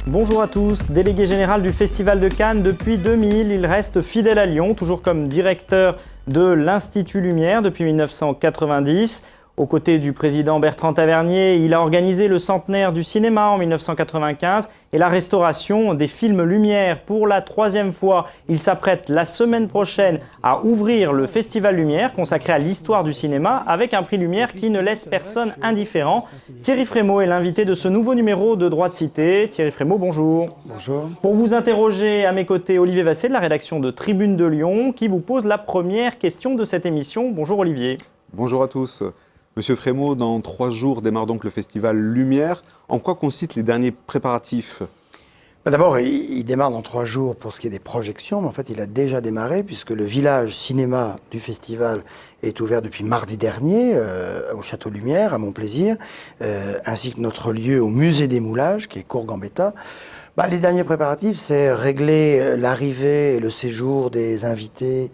Bonjour à tous, délégué général du Festival de Cannes depuis 2000, il reste fidèle à Lyon, toujours comme directeur de l'Institut Lumière depuis 1990. Aux côtés du président Bertrand Tavernier, il a organisé le centenaire du cinéma en 1995 et la restauration des films Lumière pour la 3e fois. Il s'apprête la semaine prochaine à ouvrir le Festival Lumière consacré à l'histoire du cinéma avec un prix Lumière qui ne laisse personne indifférent. Thierry Frémaux est l'invité de ce nouveau numéro de Droit de Cité. Thierry Frémaux, bonjour. Bonjour. Pour vous interroger, à mes côtés, Olivier Vassé de la rédaction de Tribune de Lyon qui vous pose la première question de cette émission. Bonjour Olivier. Bonjour à tous. Monsieur Frémaux, dans 3 jours démarre donc le Festival Lumière. En quoi consistent les derniers préparatifs ? D'abord, il démarre dans 3 jours pour ce qui est des projections, mais en fait, il a déjà démarré puisque le village cinéma du festival est ouvert depuis mardi dernier au Château Lumière, à Montplaisir, ainsi que notre lieu au Musée des Moulages, qui est Cour-Gambetta. Les derniers préparatifs, c'est régler l'arrivée et le séjour des invités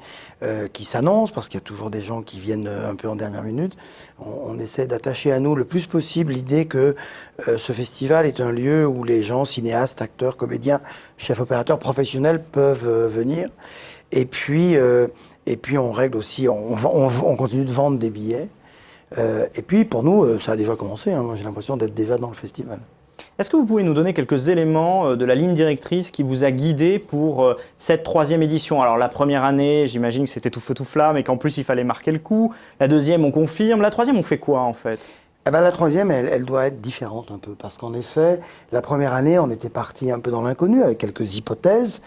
qui s'annoncent, parce qu'il y a toujours des gens qui viennent un peu en dernière minute. On essaie d'attacher à nous le plus possible l'idée que ce festival est un lieu où les gens, cinéastes, acteurs, comédiens, chefs opérateurs, professionnels peuvent venir. Et puis on règle aussi, on continue de vendre des billets. Et puis pour nous, ça a déjà commencé. Moi, j'ai l'impression d'être déjà dans le festival. Est-ce que vous pouvez nous donner quelques éléments de la ligne directrice qui vous a guidé pour cette 3e édition? Alors la première année, j'imagine que c'était tout feu tout flamme et qu'en plus il fallait marquer le coup. La 2e, on confirme. La 3e, on fait quoi en fait? La 3e, elle doit être différente un peu, parce qu'en effet, la première année, on était parti un peu dans l'inconnu, avec quelques hypothèses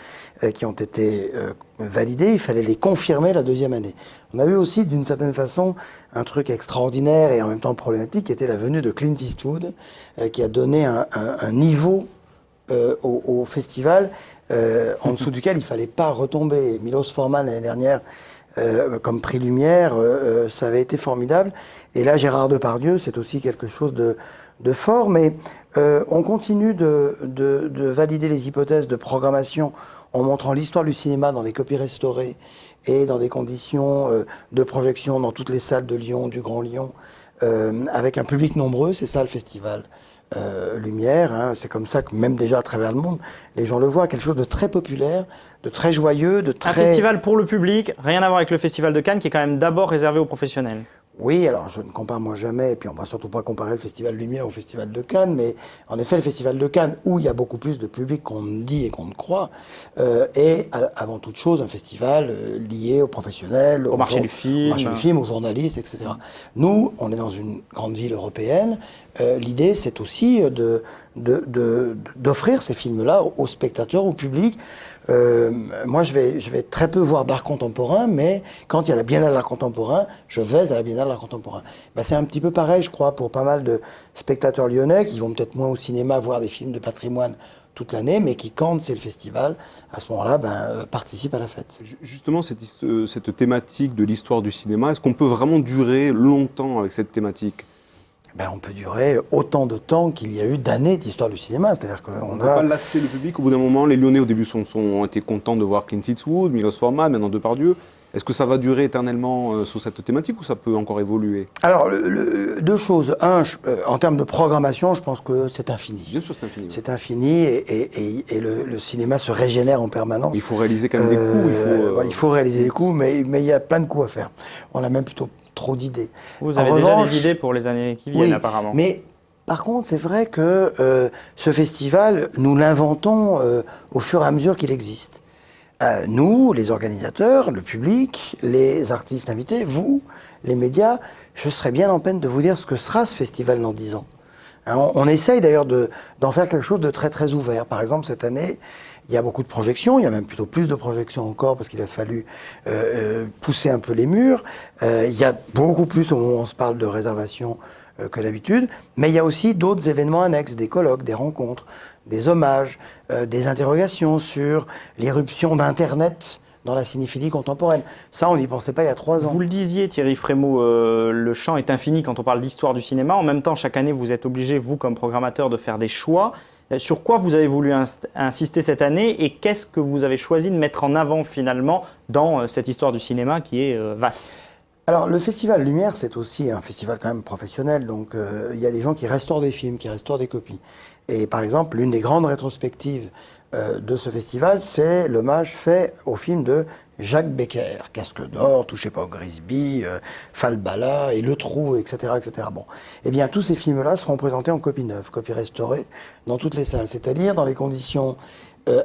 qui ont été validées. Il fallait les confirmer la 2e année. On a eu aussi, d'une certaine façon, un truc extraordinaire et en même temps problématique, qui était la venue de Clint Eastwood, qui a donné un niveau au festival en dessous duquel il ne fallait pas retomber. Milos Forman, l'année dernière, comme prix Lumière, ça avait été formidable. Et là, Gérard Depardieu, c'est aussi quelque chose de fort. Mais on continue de valider les hypothèses de programmation en montrant l'histoire du cinéma dans les copies restaurées et dans des conditions de projection dans toutes les salles de Lyon, du Grand Lyon, avec un public nombreux. C'est ça le festival Lumière. C'est comme ça que même déjà à travers le monde, les gens le voient. Quelque chose de très populaire, de très joyeux, de très... Un festival pour le public, rien à voir avec le Festival de Cannes qui est quand même d'abord réservé aux professionnels. Oui, alors je ne compare moi jamais, et puis on ne va surtout pas comparer le Festival Lumière au Festival de Cannes, mais en effet le Festival de Cannes, où il y a beaucoup plus de public qu'on ne dit et qu'on ne croit, est avant toute chose un festival lié aux professionnels, au marché du film, aux journalistes, etc. Nous, on est dans une grande ville européenne. L'idée, c'est aussi d'offrir ces films-là aux spectateurs, au public. Moi, je vais très peu voir d'art contemporain, mais quand il y a la Biennale d'art contemporain, je vais à la Biennale d'art contemporain. C'est un petit peu pareil, je crois, pour pas mal de spectateurs lyonnais qui vont peut-être moins au cinéma voir des films de patrimoine toute l'année, mais qui, quand c'est le festival, à ce moment-là, participent à la fête. Justement, cette thématique de l'histoire du cinéma, est-ce qu'on peut vraiment durer longtemps avec cette thématique ? On peut durer autant de temps qu'il y a eu d'années d'histoire du cinéma. C'est-à-dire qu'on ne peut pas lasser le public. Au bout d'un moment, les Lyonnais, au début, ont été contents de voir Clint Eastwood, Milos Forman, maintenant Depardieu. Est-ce que ça va durer éternellement sous cette thématique ou ça peut encore évoluer? Alors, 2 choses. En termes de programmation, je pense que c'est infini. Bien sûr, c'est infini. C'est infini et le cinéma se régénère en permanence. Il faut réaliser quand même des coups. Il faut réaliser des coups, mais il y a plein de coups à faire. On a même plutôt trop d'idées. Vous avez déjà des idées pour les années qui viennent, apparemment. Mais par contre, c'est vrai que ce festival, nous l'inventons au fur et à mesure qu'il existe. Nous, les organisateurs, le public, les artistes invités, vous, les médias, je serais bien en peine de vous dire ce que sera ce festival dans 10 ans. On essaye d'ailleurs d'en faire quelque chose de très très ouvert. Par exemple, cette année, il y a beaucoup de projections, il y a même plutôt plus de projections encore parce qu'il a fallu pousser un peu les murs. Il y a beaucoup plus au moment où on se parle de réservation que d'habitude, mais il y a aussi d'autres événements annexes, des colloques, des rencontres, des hommages, des interrogations sur l'irruption d'Internet dans la cinéphilie contemporaine. Ça, on n'y pensait pas il y a 3 ans. Vous le disiez, Thierry Frémaux, le champ est infini quand on parle d'histoire du cinéma. En même temps, chaque année, vous êtes obligé, vous, comme programmateur, de faire des choix. Sur quoi vous avez voulu insister cette année et qu'est-ce que vous avez choisi de mettre en avant, finalement, dans cette histoire du cinéma qui est vaste? Alors, le Festival Lumière, c'est aussi un festival quand même professionnel. Donc, il y a des gens qui restaurent des films, qui restaurent des copies. Et par exemple, l'une des grandes rétrospectives de ce festival, c'est l'hommage fait au film de Jacques Becker, Casque d'or, Touchez pas au Grisby, Falbala et Le Trou, etc., etc. Bon, eh bien, tous ces films-là seront présentés en copie neuve, copie restaurée, dans toutes les salles, c'est-à-dire dans les conditions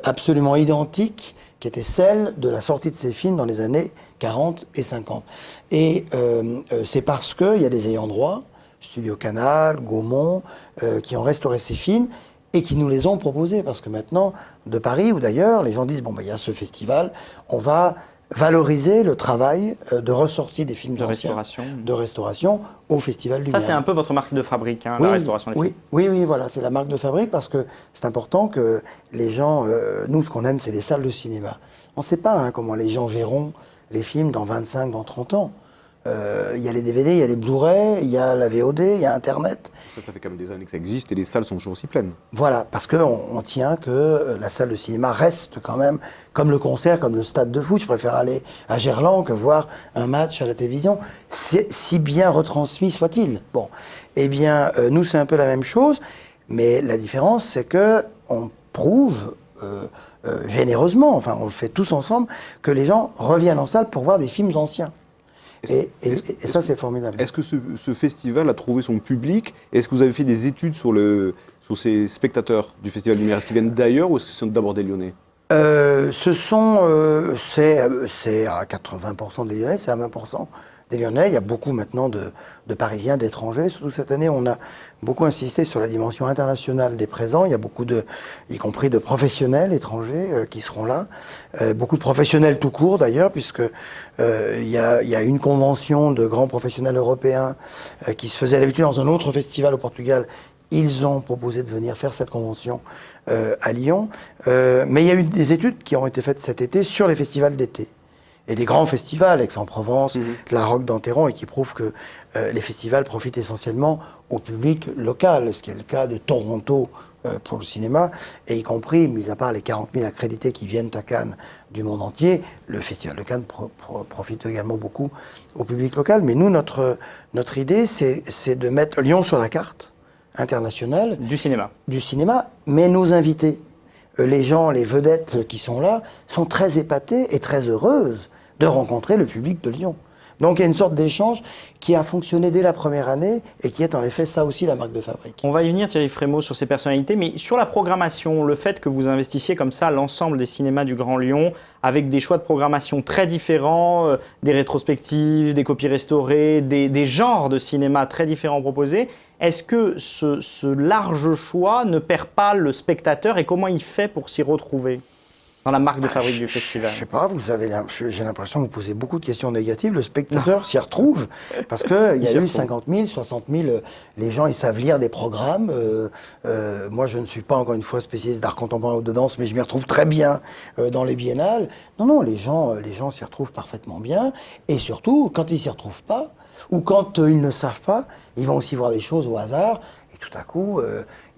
absolument identiques qui étaient celles de la sortie de ces films dans les années 40 et 50. Et c'est parce qu'il y a des ayants droit, Studio Canal, Gaumont, qui ont restauré ces films et qui nous les ont proposés. Parce que maintenant, de Paris ou d'ailleurs, les gens disent, bon, ben, il y a ce festival, on va valoriser le travail de ressortie des films anciens, de restauration au Festival Lumière. Ça, c'est un peu votre marque de fabrique, hein, oui, la restauration des films. Oui, voilà, c'est la marque de fabrique parce que c'est important que les gens, nous, ce qu'on aime, c'est les salles de cinéma. On ne sait pas comment les gens verront les films dans 25, dans 30 ans. Il y a les DVD, il y a les Blu-ray, il y a la VOD, il y a Internet. Ça fait quand même des années que ça existe et les salles sont toujours aussi pleines. Voilà, parce qu'on tient que la salle de cinéma reste quand même comme le concert, comme le stade de foot. Je préfère aller à Gerland que voir un match à la télévision, si bien retransmis soit-il. Bon, eh bien, nous, c'est un peu la même chose, mais la différence, c'est qu'on prouve généreusement, enfin, on le fait tous ensemble, que les gens reviennent en salle pour voir des films anciens. Et ça, c'est formidable. Est-ce que ce festival a trouvé son public? Est-ce que vous avez fait des études sur ces spectateurs du Festival Lumière? Est-ce qu'ils viennent d'ailleurs ou est-ce que ce sont d'abord des Lyonnais? C'est à 80% des Lyonnais, c'est à 20% des Lyonnais. Il y a beaucoup maintenant de Parisiens, d'étrangers. Surtout cette année, on a beaucoup insisté sur la dimension internationale des présents. Il y a beaucoup y compris de professionnels étrangers qui seront là. Beaucoup de professionnels tout court d'ailleurs, puisque il y a une convention de grands professionnels européens qui se faisait d'habitude dans un autre festival au Portugal. Ils ont proposé de venir faire cette convention à Lyon. Mais il y a eu des études qui ont été faites cet été sur les festivals d'été. Et des grands festivals, Aix-en-Provence, la Roque d'Enterron, et qui prouvent que les festivals profitent essentiellement au public local, ce qui est le cas de Toronto pour le cinéma, et y compris, mis à part les 40 000 accrédités qui viennent à Cannes du monde entier, le Festival de Cannes profite également beaucoup au public local. Mais nous, notre idée, c'est de mettre Lyon sur la carte internationale. Du cinéma. Du cinéma, mais nos invités, les gens, les vedettes qui sont là, sont très épatées et très heureuses de rencontrer le public de Lyon. Donc il y a une sorte d'échange qui a fonctionné dès la première année et qui est en effet ça aussi la marque de fabrique. On va y venir Thierry Frémaux sur ces personnalités, mais sur la programmation, le fait que vous investissiez comme ça l'ensemble des cinémas du Grand Lyon avec des choix de programmation très différents, des rétrospectives, des copies restaurées, des genres de cinéma très différents proposés, est-ce que ce large choix ne perd pas le spectateur et comment il fait pour s'y retrouver dans la marque de fabrique du festival? Je sais pas, j'ai l'impression que vous posez beaucoup de questions négatives. Le spectateur s'y retrouve parce qu'il y a eu 50 000, 60 000. Les gens, ils savent lire des programmes. Moi, je ne suis pas, encore une fois, spécialiste d'art contemporain ou de danse, mais je m'y retrouve très bien dans les biennales. Non, les gens s'y retrouvent parfaitement bien. Et surtout, quand ils s'y retrouvent pas, ou quand ils ne savent pas, ils vont aussi voir des choses au hasard. Tout à coup,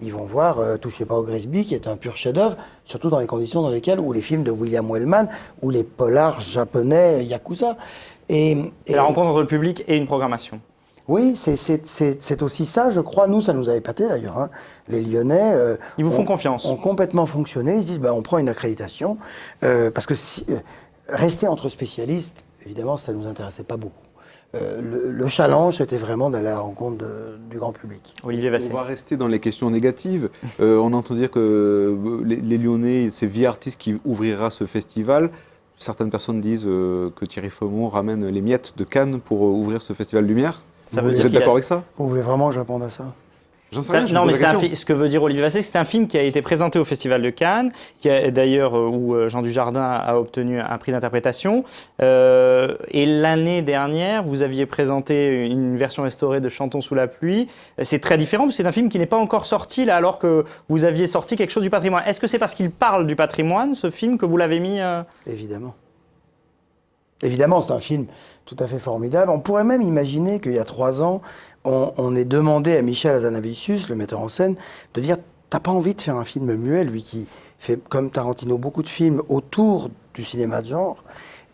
ils vont voir Touchez pas au Grisby, qui est un pur chef-d'œuvre, surtout dans les conditions dans lesquelles, ou les films de William Wellman, ou les polars japonais Yakuza. Et la rencontre entre le public et une programmation. Oui, c'est aussi ça, je crois. Nous, ça nous a épaté d'ailleurs. Hein. Les Lyonnais ils vous font confiance. Ont complètement fonctionné. Ils se disent, on prend une accréditation. Parce que rester entre spécialistes, évidemment, ça ne nous intéressait pas beaucoup. Le challenge, c'était vraiment d'aller à la rencontre du grand public. Olivier Vassé. On va rester dans les questions négatives. On entend dire que les Lyonnais, c'est Via Artistes qui ouvrira ce festival. Certaines personnes disent que Thierry Frémaux ramène les miettes de Cannes pour ouvrir ce festival Lumière. Vous êtes d'accord avec ça? Vous voulez vraiment que je réponde à ça? J'en sais rien, non, mais ce que veut dire Olivier Vassé, c'est un film qui a été présenté au Festival de Cannes, d'ailleurs où Jean Dujardin a obtenu un prix d'interprétation. Et l'année dernière, vous aviez présenté une version restaurée de Chantons sous la pluie. C'est très différent, c'est un film qui n'est pas encore sorti, là, alors que vous aviez sorti quelque chose du patrimoine. Est-ce que c'est parce qu'il parle du patrimoine, ce film, que vous l'avez mis Évidemment. Évidemment, c'est un film tout à fait formidable. On pourrait même imaginer qu'il y a 3 ans, on ait demandé à Michel Hazanavicius, le metteur en scène, de dire « T'as pas envie de faire un film muet ?» Lui qui fait, comme Tarantino, beaucoup de films autour du cinéma de genre.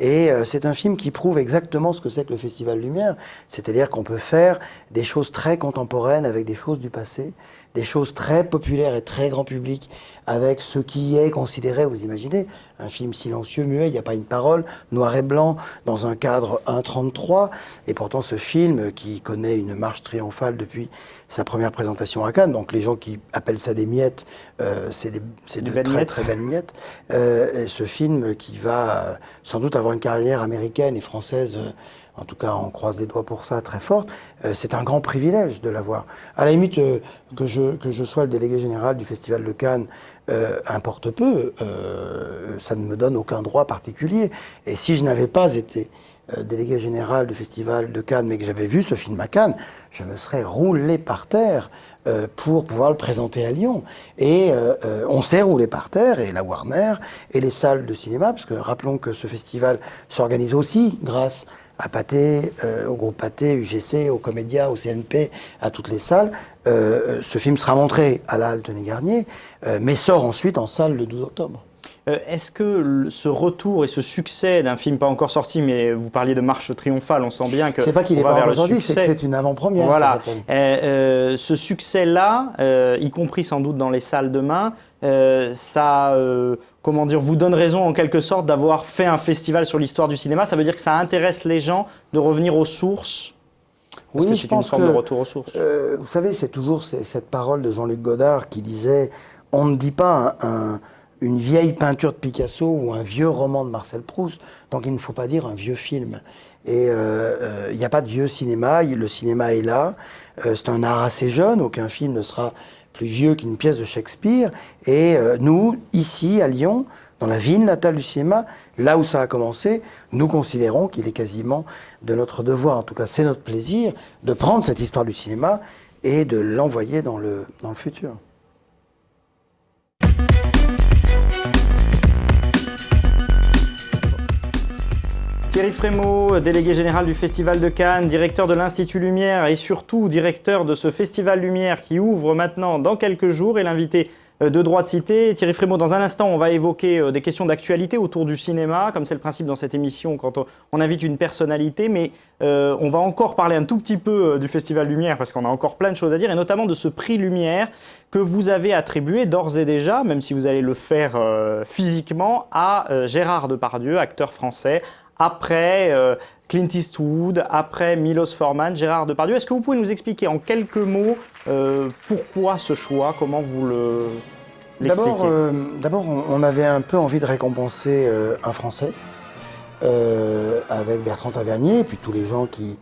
Et c'est un film qui prouve exactement ce que c'est que le Festival Lumière, c'est-à-dire qu'on peut faire des choses très contemporaines avec des choses du passé, des choses très populaires et très grand public avec ce qui est considéré, vous imaginez, un film silencieux, muet, il n'y a pas une parole, noir et blanc, dans un cadre 1:33, et pourtant ce film qui connaît une marche triomphale depuis sa première présentation à Cannes, donc les gens qui appellent ça des miettes, c'est de très très belles miettes, et ce film qui va sans doute avoir une carrière américaine et française, en tout cas on croise les doigts pour ça, très forte, c'est un grand privilège de l'avoir. À la limite, que je sois le délégué général du Festival de Cannes, importe peu, ça ne me donne aucun droit particulier. Et si je n'avais pas été délégué général du Festival de Cannes, mais que j'avais vu ce film à Cannes, je me serais roulé par terre pour pouvoir le présenter à Lyon. Et on s'est roulé par terre, et la Warner, et les salles de cinéma, parce que rappelons que ce festival s'organise aussi grâce à Pathé, au groupe Pathé, UGC, au Comédia, au CNP, à toutes les salles. Ce film sera montré à la Halle Tenay-Garnier, mais sort ensuite en salle le 12 octobre. Est-ce que ce retour et ce succès d'un film pas encore sorti, mais vous parliez de marche triomphale, on sent bien que c'est pas qu'il est pas encore sorti, c'est que c'est une avant-première. Voilà. Ce succès-là, y compris sans doute dans les salles demain, ça, comment dire, vous donne raison en quelque sorte d'avoir fait un festival sur l'histoire du cinéma. Ça veut dire que ça intéresse les gens de revenir aux sources. Parce oui, que c'est une forme de retour aux sources. Vous savez, c'est toujours cette parole de Jean-Luc Godard qui disait « On ne dit pas une vieille peinture de Picasso ou un vieux roman de Marcel Proust, donc il ne faut pas dire un vieux film. » Et il n'y a pas de vieux cinéma, le cinéma est là, c'est un art assez jeune, aucun film ne sera plus vieux qu'une pièce de Shakespeare. Et nous, ici, à Lyon, dans la ville natale du cinéma, là où ça a commencé, nous considérons qu'il est quasiment de notre devoir, en tout cas c'est notre plaisir, de prendre cette histoire du cinéma et de l'envoyer dans le futur. Thierry Frémaux, délégué général du Festival de Cannes, directeur de l'Institut Lumière et surtout directeur de ce Festival Lumière qui ouvre maintenant dans quelques jours, et l'invité de Droit de Cité. Thierry Frémaux, dans un instant, on va évoquer des questions d'actualité autour du cinéma, comme c'est le principe dans cette émission quand on invite une personnalité, mais on va encore parler un tout petit peu du Festival Lumière parce qu'on a encore plein de choses à dire, et notamment de ce prix Lumière que vous avez attribué d'ores et déjà, même si vous allez le faire physiquement, à Gérard Depardieu, acteur français, après Clint Eastwood, après Milos Forman, Gérard Depardieu. Est-ce que vous pouvez nous expliquer en quelques mots pourquoi ce choix, comment vous l'expliquez? D'abord, on avait un peu envie de récompenser un Français avec Bertrand Tavernier et puis tous les gens qui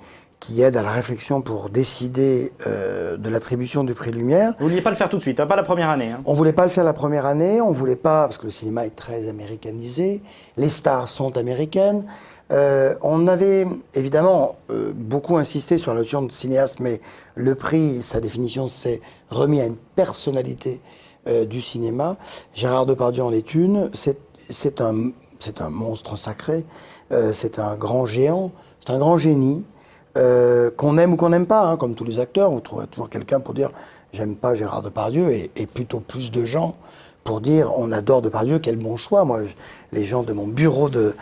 aident à la réflexion pour décider de l'attribution du prix Lumière. Vous ne vouliez pas le faire tout de suite, hein, pas la première année. Hein. On ne voulait pas le faire la première année, on ne voulait pas, parce que le cinéma est très américanisé, les stars sont américaines. On avait évidemment beaucoup insisté sur la notion de cinéaste, mais le prix, sa définition, c'est remis à une personnalité du cinéma. Gérard Depardieu en est une, c'est un monstre sacré, c'est un grand géant, c'est un grand génie. Qu'on aime ou qu'on n'aime pas, hein, comme tous les acteurs, vous trouverez toujours quelqu'un pour dire « j'aime pas Gérard Depardieu » et plutôt plus de gens pour dire « on adore Depardieu, quel bon choix ». Moi, les gens de mon bureau de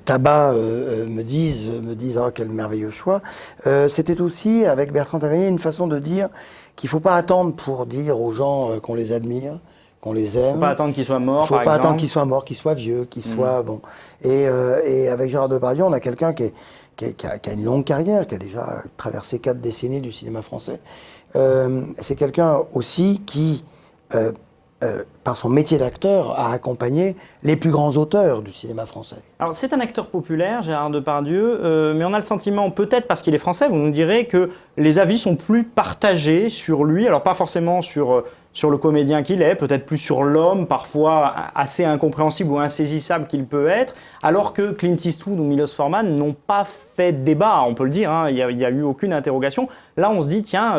tabac me disent « oh, quel merveilleux choix ». C'était aussi, avec Bertrand Tavernier, une façon de dire qu'il ne faut pas attendre pour dire aux gens qu'on les admire, qu'on les aime. Il ne faut pas attendre qu'ils soient morts, par exemple. Il ne faut pas attendre qu'ils soient morts, qu'ils soient vieux, qu'ils soient... Bon. Et avec Gérard Depardieu, on a quelqu'un qui a une longue carrière, qui a déjà traversé 4 décennies du cinéma français. C'est quelqu'un aussi qui, par son métier d'acteur, a accompagné les plus grands auteurs du cinéma français. Alors c'est un acteur populaire, Gérard Depardieu, mais on a le sentiment, peut-être parce qu'il est français, vous nous direz, que les avis sont plus partagés sur lui, alors pas forcément sur le comédien qu'il est, peut-être plus sur l'homme, parfois assez incompréhensible ou insaisissable qu'il peut être, alors que Clint Eastwood ou Milos Forman n'ont pas fait débat, on peut le dire, hein, il n'y a eu aucune interrogation. Là on se dit, tiens,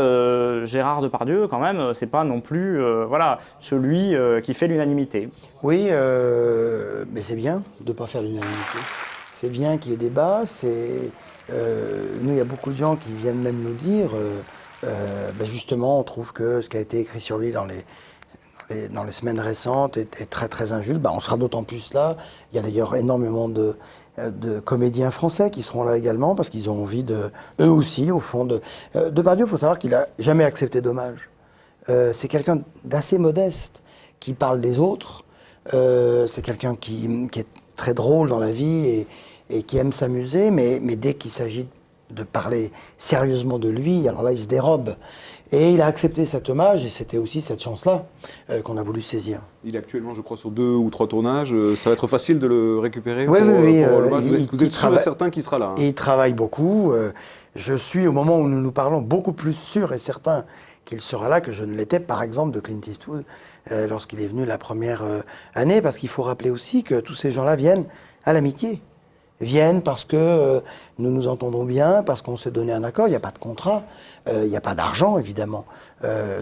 Gérard Depardieu, quand même, c'est pas non plus voilà, celui qui fait l'unanimité. Oui, mais c'est bien de ne pas faire l'unanimité. C'est bien qu'il y ait débat. Nous, il y a beaucoup de gens qui viennent même nous dire, justement, on trouve que ce qui a été écrit sur lui dans les dans les semaines récentes est très très injuste. On sera d'autant plus là. Il y a d'ailleurs énormément de comédiens français qui seront là également parce qu'ils ont envie eux aussi, au fond, Depardieu, il faut savoir qu'il n'a jamais accepté d'hommage. C'est quelqu'un d'assez modeste qui parle des autres. C'est quelqu'un qui est très drôle dans la vie et qui aime s'amuser, mais dès qu'il s'agit de parler sérieusement de lui, alors là, il se dérobe. Et il a accepté cet hommage, et c'était aussi cette chance-là qu'on a voulu saisir. Il est actuellement, je crois, sur 2 ou 3 tournages. Ça va être facile de le récupérer Oui. Vous êtes sûr et certain qu'il sera là, hein. Il travaille beaucoup. Je suis, au moment où nous nous parlons, beaucoup plus sûr et certain qu'il sera là que je ne l'étais, par exemple, de Clint Eastwood lorsqu'il est venu la première année, parce qu'il faut rappeler aussi que tous ces gens-là viennent à l'amitié. Viennent parce que nous nous entendons bien, parce qu'on s'est donné un accord, il n'y a pas de contrat, il n'y a pas d'argent évidemment.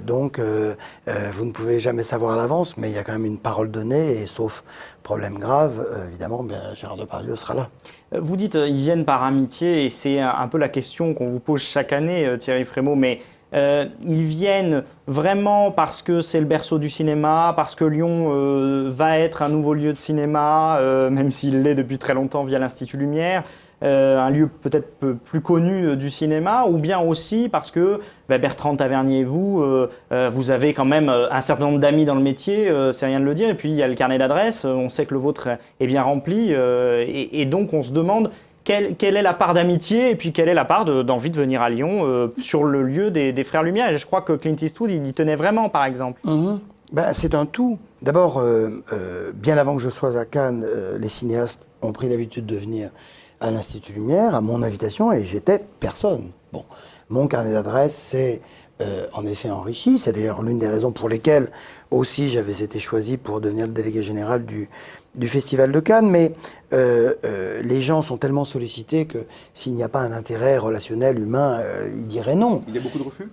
Donc vous ne pouvez jamais savoir à l'avance, mais il y a quand même une parole donnée, et sauf problème grave, évidemment, Gérard Depardieu sera là. Vous dites ils viennent par amitié, et c'est un peu la question qu'on vous pose chaque année, Thierry Frémaux, mais ils viennent vraiment parce que c'est le berceau du cinéma, parce que Lyon va être un nouveau lieu de cinéma, même s'il l'est depuis très longtemps via l'Institut Lumière, un lieu peut-être plus connu du cinéma, ou bien aussi parce que Bertrand Tavernier et vous, vous avez quand même un certain nombre d'amis dans le métier, c'est rien de le dire, et puis il y a le carnet d'adresses, on sait que le vôtre est bien rempli, et donc on se demande quelle est la part d'amitié et puis quelle est la part d'envie de venir à Lyon sur le lieu des Frères Lumière. Et je crois que Clint Eastwood, il y tenait vraiment, par exemple. C'est un tout. D'abord, bien avant que je sois à Cannes, les cinéastes ont pris l'habitude de venir à l'Institut Lumière, à mon invitation, et j'étais personne. Bon, mon carnet d'adresses s'est en effet enrichi. C'est d'ailleurs l'une des raisons pour lesquelles aussi j'avais été choisi pour devenir le délégué général du Festival de Cannes, mais les gens sont tellement sollicités que s'il n'y a pas un intérêt relationnel, humain, ils diraient non. Il y a beaucoup de refus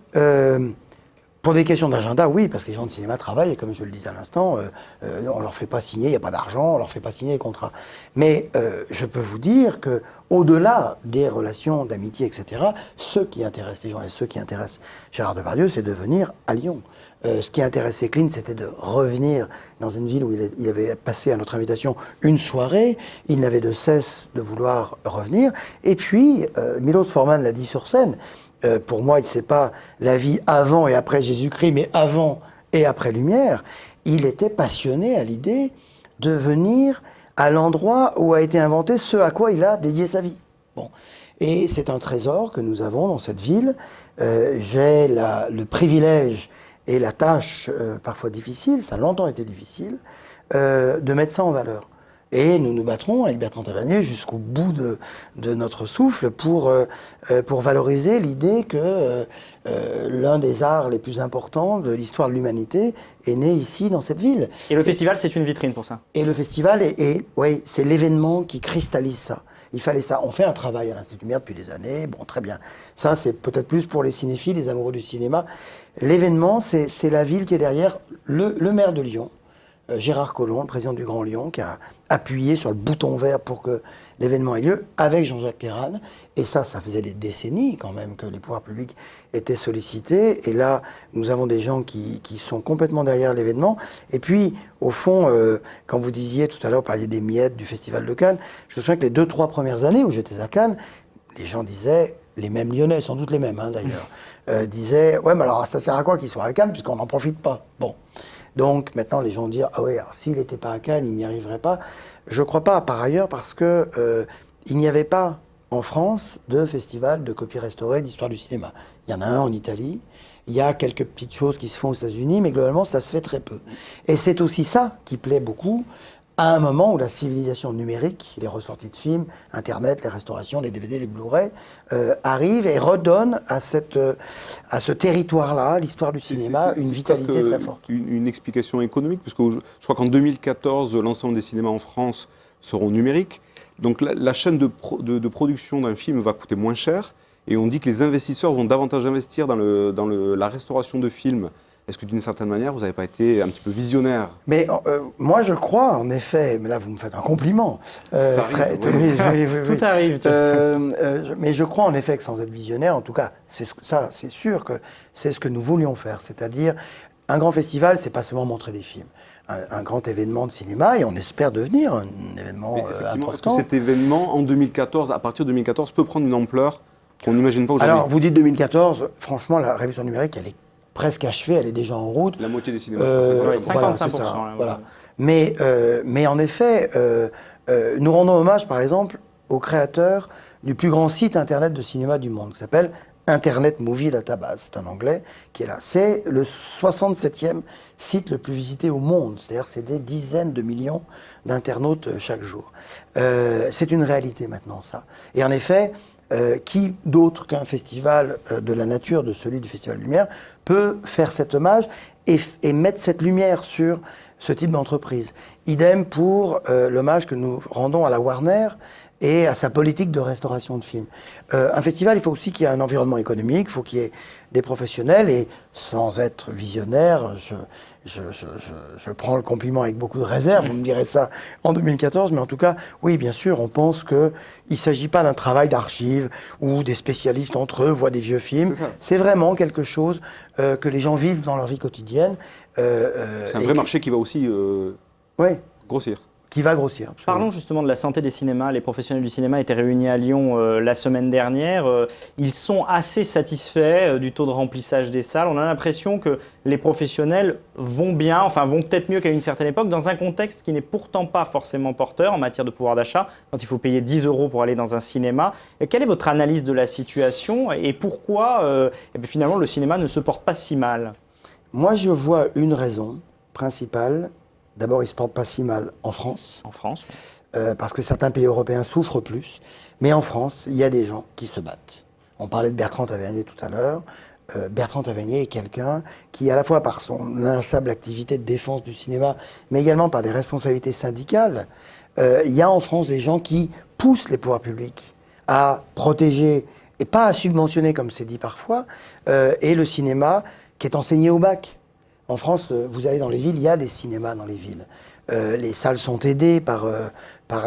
Pour des questions d'agenda, oui, parce que les gens de cinéma travaillent, et comme je le disais à l'instant, on ne leur fait pas signer, il n'y a pas d'argent, on ne leur fait pas signer les contrats. Mais je peux vous dire qu'au-delà des relations d'amitié, etc., ce qui intéresse les gens et ce qui intéresse Gérard Depardieu, c'est de venir à Lyon. Ce qui intéressait Clint, c'était de revenir dans une ville où il avait passé à notre invitation une soirée. Il n'avait de cesse de vouloir revenir. Et puis, Milos Forman l'a dit sur scène, pour moi, ce n'est pas la vie avant et après Jésus-Christ, mais avant et après Lumière. Il était passionné à l'idée de venir à l'endroit où a été inventé ce à quoi il a dédié sa vie. Bon. Et c'est un trésor que nous avons dans cette ville. J'ai le privilège et la tâche, parfois difficile, ça a longtemps été difficile, de mettre ça en valeur. Et nous nous battrons avec Bertrand Tavernier jusqu'au bout de notre souffle pour valoriser l'idée que l'un des arts les plus importants de l'histoire de l'humanité est né ici, dans cette ville. Et le festival, c'est une vitrine pour ça. Et le festival, oui, c'est l'événement qui cristallise ça. Il fallait ça. On fait un travail à l'Institut Lumière depuis des années. Bon, très bien. Ça, c'est peut-être plus pour les cinéphiles, les amoureux du cinéma. L'événement, c'est la ville qui est derrière. Le maire de Lyon, Gérard Collomb, le président du Grand Lyon, qui a appuyé sur le bouton vert pour que l'événement ait lieu, avec Jean-Jacques Keran. Et ça faisait des décennies quand même que les pouvoirs publics étaient sollicités. Et là, nous avons des gens qui sont complètement derrière l'événement. Et puis, au fond, quand vous disiez tout à l'heure, vous parliez des miettes du Festival de Cannes, je me souviens que les 2-3 premières années où j'étais à Cannes, les gens disaient, les mêmes Lyonnais, sans doute les mêmes d'ailleurs, disaient « Ouais, mais alors ça sert à quoi qu'ils soient à Cannes puisqu'on n'en profite pas ?» Bon. Donc maintenant, les gens disent « Ah ouais, alors s'il n'était pas à Cannes, il n'y arriverait pas. » Je ne crois pas, par ailleurs, parce que il n'y avait pas en France de festival de copie restaurée d'histoire du cinéma. Il y en a un en Italie, il y a quelques petites choses qui se font aux États-Unis, mais globalement, ça se fait très peu. Et c'est aussi ça qui plaît beaucoup à un moment où la civilisation numérique, les ressorties de films, Internet, les restaurations, les DVD, les Blu-ray, arrivent et redonnent à ce territoire-là, l'histoire du cinéma, une vitalité très forte. Une explication économique, puisque je crois qu'en 2014, l'ensemble des cinémas en France seront numériques. Donc la chaîne de production d'un film va coûter moins cher, et on dit que les investisseurs vont davantage investir dans la restauration de films. Est-ce que d'une certaine manière, vous n'avez pas été un petit peu visionnaire? Mais moi, je crois, en effet, mais là, vous me faites un compliment. Ça arrive, oui. Tout arrive. Mais je crois, en effet, que sans être visionnaire, en tout cas, c'est sûr que c'est ce que nous voulions faire, c'est-à-dire un grand festival, c'est pas seulement montrer des films. Un grand événement de cinéma, et on espère devenir un événement Effectivement, est-ce que important. cet événement, en 2014, à partir de 2014, peut prendre une ampleur qu'on n'imagine pas aujourd'hui? Alors, vous dites 2014, franchement, la révolution numérique, elle est presque achevée, elle est déjà en route. La moitié des cinémas, je crois, ouais, 55%. Voilà, 55%, c'est ça, là, voilà. Mais en effet, nous rendons hommage, par exemple, au créateur du plus grand site internet de cinéma du monde, qui s'appelle Internet Movie Database, c'est un anglais qui est là. C'est le 67e site le plus visité au monde, c'est-à-dire c'est des dizaines de millions d'internautes chaque jour. C'est une réalité maintenant, ça. Et en effet, qui d'autre qu'un festival de la nature, de celui du Festival Lumière, peut faire cet hommage et mettre cette lumière sur ce type d'entreprise. Idem pour l'hommage que nous rendons à la Warner et à sa politique de restauration de films. Un festival, il faut aussi qu'il y ait un environnement économique, il faut qu'il y ait des professionnels, et sans être visionnaire, je prends le compliment avec beaucoup de réserve, vous me direz ça en 2014, mais en tout cas, oui, bien sûr, on pense qu'il ne s'agit pas d'un travail d'archives où des spécialistes entre eux voient des vieux films. C'est vraiment quelque chose que les gens vivent dans leur vie quotidienne. C'est un vrai marché qui va aussi ouais, grossir. qui va grossir. Absolument. Parlons justement de la santé des cinémas. Les professionnels du cinéma étaient réunis à Lyon la semaine dernière. Ils sont assez satisfaits du taux de remplissage des salles. On a l'impression que les professionnels vont bien, enfin vont peut-être mieux qu'à une certaine époque, dans un contexte qui n'est pourtant pas forcément porteur en matière de pouvoir d'achat, quand il faut payer 10 € pour aller dans un cinéma. Quelle est votre analyse de la situation et pourquoi finalement le cinéma ne se porte pas si mal? Moi, je vois une raison principale. D'abord, il ne se porte pas si mal en France. En France, parce que certains pays européens souffrent plus. Mais en France, il y a des gens qui se battent. On parlait de Bertrand Tavernier tout à l'heure. Bertrand Tavernier est quelqu'un qui, à la fois par son inlassable activité de défense du cinéma, mais également par des responsabilités syndicales, il y a en France des gens qui poussent les pouvoirs publics à protéger, et pas à subventionner, comme c'est dit parfois, et le cinéma qui est enseigné au bac. En France, vous allez dans les villes, il y a des cinémas dans les villes. Les salles sont aidées par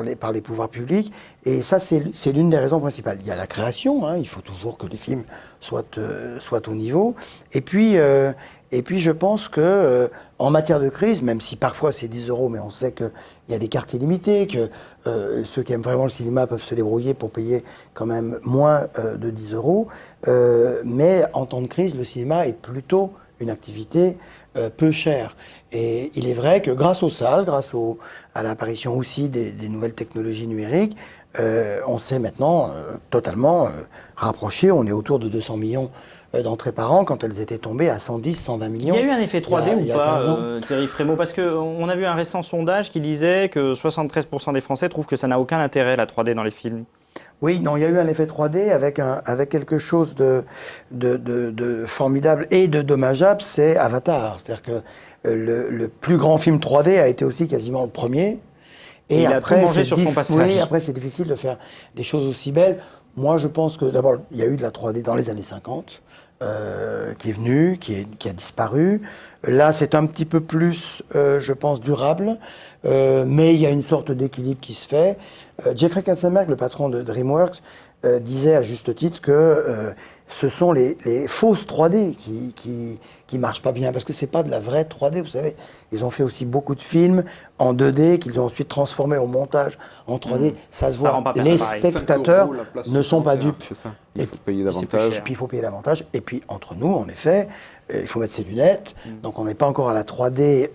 les pouvoirs publics. Et ça, c'est l'une des raisons principales. Il y a la création, hein, il faut toujours que les films soient au niveau. Et puis, je pense que en matière de crise, même si parfois c'est 10 €, mais on sait qu'il y a des quartiers limités, que ceux qui aiment vraiment le cinéma peuvent se débrouiller pour payer quand même moins de 10 €. Mais en temps de crise, le cinéma est plutôt une activité peu chère. Et il est vrai que grâce aux salles, à l'apparition aussi des nouvelles technologies numériques, on s'est maintenant totalement rapproché. On est autour de 200 millions d'entrées par an quand elles étaient tombées à 110, 120 millions. il y a eu un effet 3D il y a ou pas, 15 ans. Thierry Frémaux? Parce qu'on a vu un récent sondage qui disait que 73% des Français trouvent que ça n'a aucun intérêt, la 3D dans les films. Oui, non, il y a eu un effet 3D avec quelque chose de formidable et de dommageable, c'est Avatar. C'est-à-dire que le plus grand film 3D a été aussi quasiment le premier. Et il a tout mangé sur son passage. Oui, après c'est difficile de faire des choses aussi belles. Moi, je pense que d'abord, il y a eu de la 3D dans les années 50. Qui est venu, qui a disparu. Là, c'est un petit peu plus, je pense, durable, mais il y a une sorte d'équilibre qui se fait. Jeffrey Katzenberg, le patron de DreamWorks, disait à juste titre que ce sont les fausses 3D qui marchent pas bien, parce que c'est pas de la vraie 3D, vous savez. Ils ont fait aussi beaucoup de films en 2D qu'ils ont ensuite transformés au montage en 3D. Ça se voit. rend pas Les pareil. spectateurs 5 € la place ne sont pas supplémentaire, dupes. C'est ça. Il faut payer plus davantage. cher. Puis il faut payer davantage. Et puis entre nous, en effet, il faut mettre ses lunettes. Donc on n'est pas encore à la 3D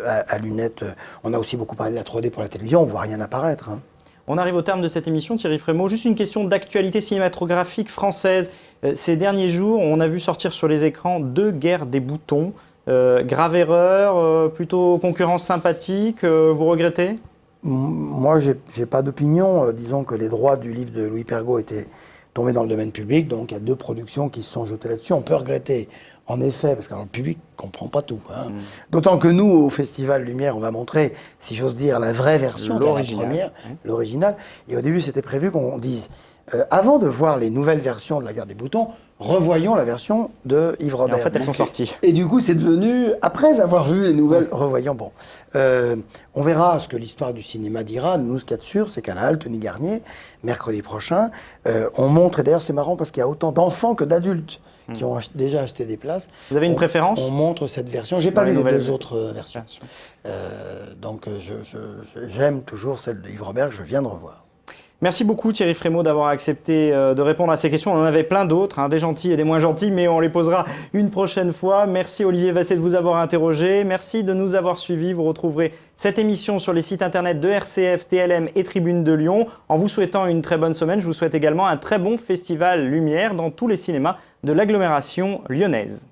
à lunettes. On a aussi beaucoup parlé de la 3D pour la télévision. On voit rien apparaître. Hein. On arrive au terme de cette émission, Thierry Frémaux. Juste une question d'actualité cinématographique française. Ces derniers jours, on a vu sortir sur les écrans 2 Guerres des boutons. Grave erreur, plutôt concurrence sympathique, vous regrettez? Moi, j'ai pas d'opinion. Disons que les droits du livre de Louis Pergaud étaient tombés dans le domaine public, donc il y a 2 productions qui se sont jetées là-dessus. On peut regretter, en effet, parce que le public ne comprend pas tout. Hein. D'autant que nous, au Festival Lumière, on va montrer, si j'ose dire, la vraie version, la première, l'original. Et au début, c'était prévu qu'on dise, avant de voir les nouvelles versions de La Guerre des boutons, revoyons la version de Yves Et Robert. en fait, elles sont sorties. Et du coup, c'est devenu, après avoir vu les nouvelles, revoyons, bon. On verra ce que l'histoire du cinéma dira. Nous, ce qu'il y a de sûr, c'est qu'à la Halle Tony Garnier, mercredi prochain, on montre, et d'ailleurs c'est marrant parce qu'il y a autant d'enfants que d'adultes qui ont déjà acheté des places. Vous avez une préférence? On montre cette version. J'ai pas Dans vu les les deux nouvelles autres versions. Donc j'aime toujours celle de Yves Robert que je viens de revoir. Merci beaucoup Thierry Frémaux d'avoir accepté de répondre à ces questions. On en avait plein d'autres, hein, des gentils et des moins gentils, mais on les posera une prochaine fois. Merci Olivier Vassé de vous avoir interrogé. Merci de nous avoir suivis. Vous retrouverez cette émission sur les sites internet de RCF, TLM et Tribune de Lyon. En vous souhaitant une très bonne semaine, je vous souhaite également un très bon festival Lumière dans tous les cinémas de l'agglomération lyonnaise.